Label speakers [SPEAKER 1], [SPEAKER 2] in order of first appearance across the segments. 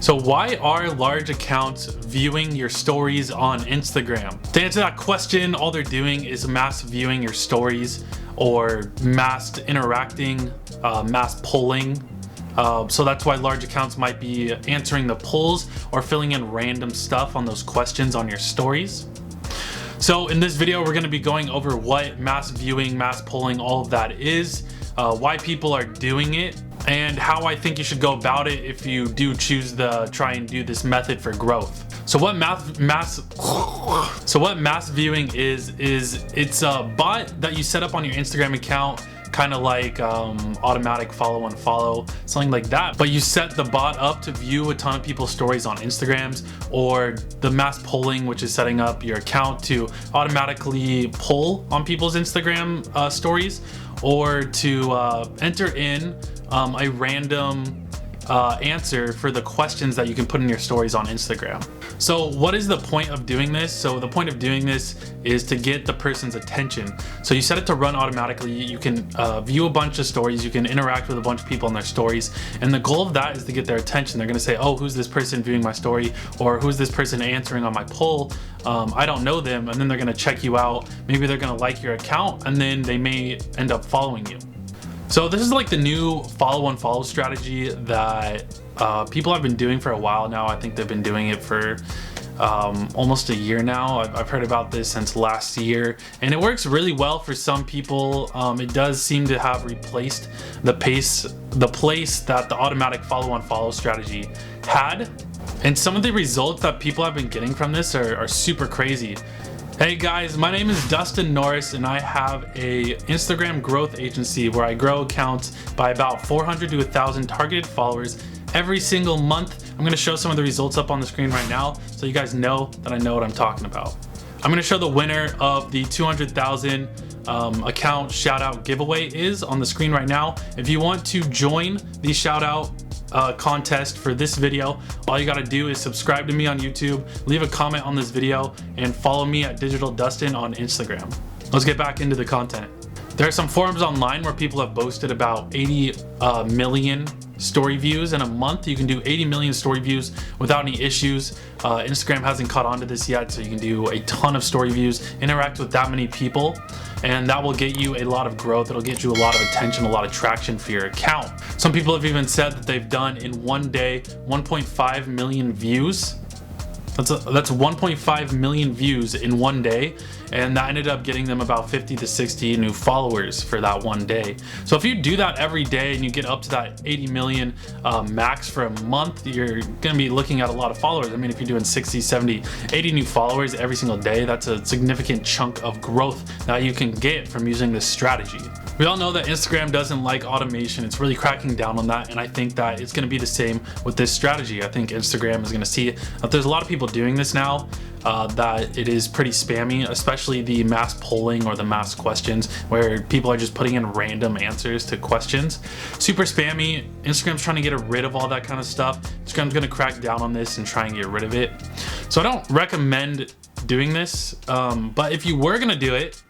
[SPEAKER 1] So why are large accounts viewing your stories on Instagram? To answer that question, all they're doing is mass viewing your stories or mass interacting, mass polling. So that's why large accounts might be answering the polls or filling in random stuff on those questions on your stories. So in this video, we're going to be going over what mass viewing, mass polling, all of that is, why people are doing it, and how I think you should go about it if you do choose to try and do this method for growth. So what mass viewing is it's a bot that you set up on your Instagram account, kind of like automatic follow and follow, something like that. But you set the bot up to view a ton of people's stories on Instagrams, or the mass polling, which is setting up your account to automatically poll on people's Instagram stories, or to enter in a random answer for the questions that you can put in your stories on Instagram. So what is the point of doing this? So the point of doing this is to get the person's attention. So you set it to run automatically. You can view a bunch of stories. You can interact with a bunch of people in their stories. And the goal of that is to get their attention. They're gonna say, oh, who's this person viewing my story? Or who's this person answering on my poll? I don't know them. And then they're gonna check you out. Maybe they're gonna like your account, and then they may end up following you. So this is like the new follow and follow strategy that people have been doing for a while now. I think they've been doing it for almost a year now. I've heard about this since last year, and it works really well for some people. It does seem to have replaced the place that the automatic follow and follow strategy had. And some of the results that people have been getting from this are super crazy. Hey guys, my name is Dustin Norris, and I have a Instagram growth agency where I grow accounts by about 400 to 1,000 targeted followers every single month. I'm gonna show some of the results up on the screen right now so you guys know that I know what I'm talking about. I'm gonna show the winner of the 200,000 account shout out giveaway is on the screen right now. If you want to join the shout out contest for this video, all you gotta do is subscribe to me on YouTube, leave a comment on this video, and follow me at Digital Dustin on Instagram. Let's get back into the content. There are some forums online where people have boasted about 80 million story views in a month. You can do 80 million story views without any issues. Instagram hasn't caught on to this yet, so you can do a ton of story views, interact with that many people, and that will get you a lot of growth. It'll get you a lot of attention, a lot of traction for your account. Some people have even said that they've done in one day 1.5 million views. That's 1.5 million views in one day, and that ended up getting them about 50 to 60 new followers for that one day. So if you do that every day and you get up to that 80 million max for a month, you're gonna be looking at a lot of followers. I mean, if you're doing 60, 70, 80 new followers every single day, that's a significant chunk of growth that you can get from using this strategy. We all know that Instagram doesn't like automation. It's really cracking down on that, and I think that it's going to be the same with this strategy. I think Instagram is going to see that there's a lot of people doing this now, that it is pretty spammy, especially the mass polling or the mass questions where people are just putting in random answers to questions. Super spammy. Instagram's trying to get rid of all that kind of stuff. Instagram's going to crack down on this and try and get rid of it. So I don't recommend doing this, but if you were going to do it,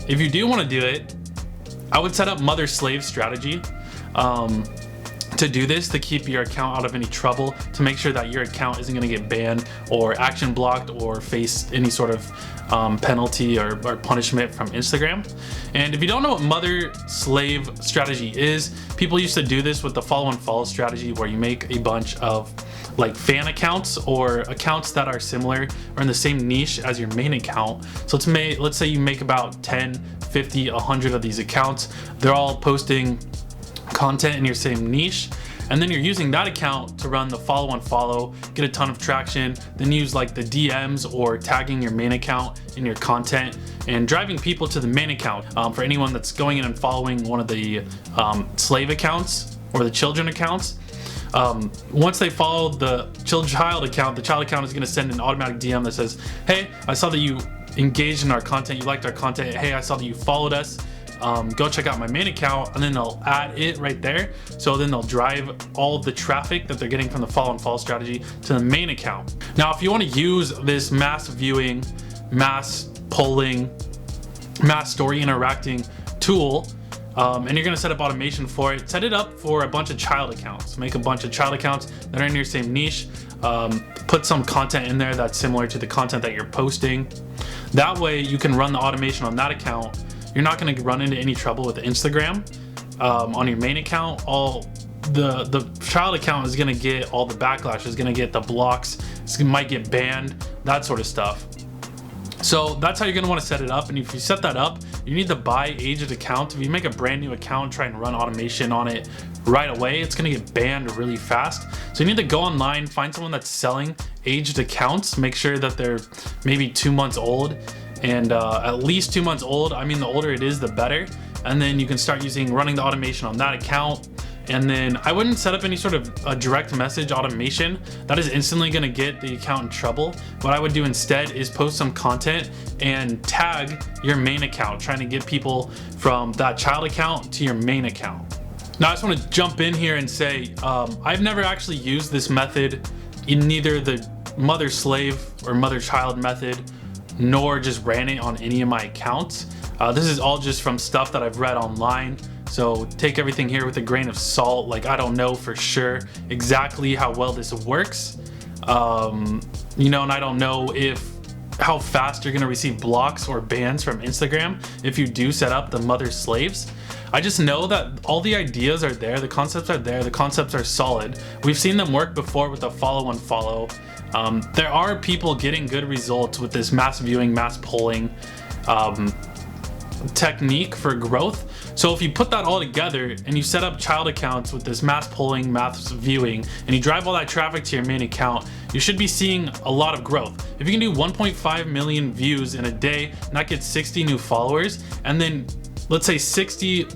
[SPEAKER 1] if you do want to do it, I would set up mother-slave strategy to do this, to keep your account out of any trouble, to make sure that your account isn't going to get banned or action blocked or face any sort of penalty or punishment from Instagram. And if you don't know what mother-slave strategy is, people used to do this with the follow and follow strategy, where you make a bunch of like fan accounts or accounts that are similar or in the same niche as your main account. So let's say you make about 10, 50, 100 of these accounts. They're all posting content in your same niche, and then you're using that account to run the follow and follow, get a ton of traction, then use like the DMs or tagging your main account in your content and driving people to the main account. For anyone that's going in and following one of the slave accounts or the children accounts, once they follow the child account, the child account is going to send an automatic DM that says, hey, I saw that you engaged in our content, you liked our content, hey, I saw that you followed us, go check out my main account, and then they'll add it right there. So then they'll drive all of the traffic that they're getting from the follow and follow strategy to the main account. Now, if you want to use this mass viewing, mass polling, mass story interacting tool, and you're gonna set up automation for it. Set it up for a bunch of child accounts. Make a bunch of child accounts that are in your same niche. Put some content in there that's similar to the content that you're posting. That way you can run the automation on that account. You're not gonna run into any trouble with Instagram. On your main account, all the child account is gonna get all the backlash, is gonna get the blocks, it might get banned, that sort of stuff. So that's how you're gonna wanna set it up. And if you set that up, you need to buy aged account. If you make a brand new account, try and run automation on it right away, it's gonna get banned really fast. So you need to go online, find someone that's selling aged accounts, make sure that they're maybe 2 months old, and at least 2 months old. I mean, the older it is, the better. And then you can start running the automation on that account. And then I wouldn't set up any sort of a direct message automation. That is instantly gonna get the account in trouble. What I would do instead is post some content and tag your main account, trying to get people from that child account to your main account. Now I just wanna jump in here and say, I've never actually used this method in neither the mother-slave or mother-child method, nor just ran it on any of my accounts. This is all just from stuff that I've read online. So take everything here with a grain of salt. Like, I don't know for sure exactly how well this works. You know, and I don't know how fast you're gonna receive blocks or bans from Instagram if you do set up the mother slaves. I just know that all the ideas are there, the concepts are there, the concepts are solid. We've seen them work before with the follow and follow. There are people getting good results with this mass viewing, mass polling technique for growth. So if you put that all together and you set up child accounts with this mass polling, mass viewing, and you drive all that traffic to your main account, you should be seeing a lot of growth. If you can do 1.5 million views in a day, and that gets 60 new followers, and then let's say 60,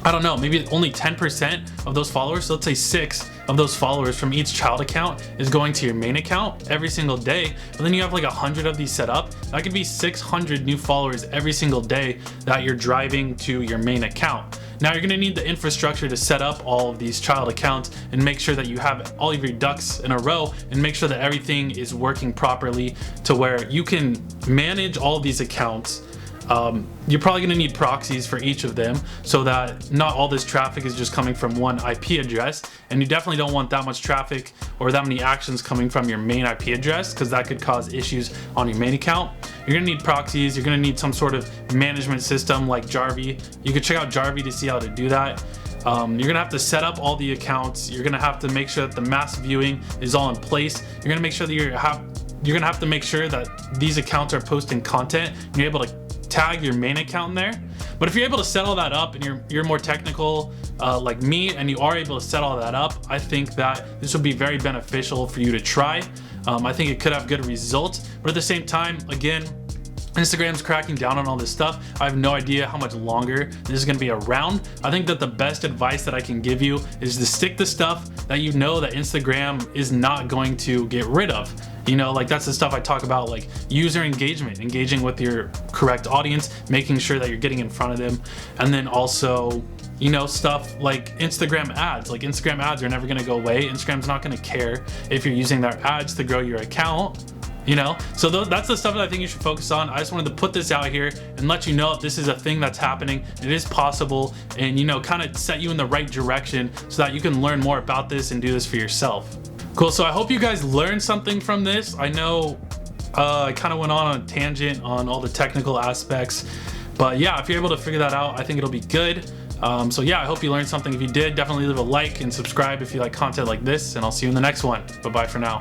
[SPEAKER 1] I don't know, maybe only 10% of those followers, so let's say 6 of those followers from each child account is going to your main account every single day, but then you have like 100 of these set up, that could be 600 new followers every single day that you're driving to your main account. Now you're gonna need the infrastructure to set up all of these child accounts and make sure that you have all of your ducks in a row and make sure that everything is working properly to where you can manage all of these accounts. You're probably gonna need proxies for each of them so that not all this traffic is just coming from one IP address, and you definitely don't want that much traffic or that many actions coming from your main IP address, because that could cause issues on your main account. You're gonna need proxies, you're gonna need some sort of management system like Jarvee. You could check out Jarvee to see how to do that. You're gonna have to set up all the accounts. You're gonna have to make sure that the mass viewing is all in place. You're gonna make sure that you're gonna have to make sure that these accounts are posting content and you're able to tag your main account in there. But if you're able to set all that up and you're more technical like me, and you are able to set all that up, I think that this would be very beneficial for you to try. I think it could have good results, but at the same time, again, Instagram's cracking down on all this stuff. I have no idea how much longer this is gonna be around. I think that the best advice that I can give you is to stick to stuff that you know that Instagram is not going to get rid of. You know, like that's the stuff I talk about, like user engagement, engaging with your correct audience, making sure that you're getting in front of them. And then also, you know, stuff like Instagram ads. Like Instagram ads are never gonna go away. Instagram's not gonna care if you're using their ads to grow your account. You know, so that's the stuff that I think you should focus on. I just wanted to put this out here and let you know if this is a thing that's happening. It is possible, and you know, kind of set you in the right direction so that you can learn more about this and do this for yourself. Cool, so I hope you guys learned something from this. I know I kind of went on a tangent on all the technical aspects, but yeah, if you're able to figure that out, I think it'll be good. So yeah, I hope you learned something. If you did, definitely leave a like and subscribe if you like content like this, and I'll see you in the next one. Bye-bye for now.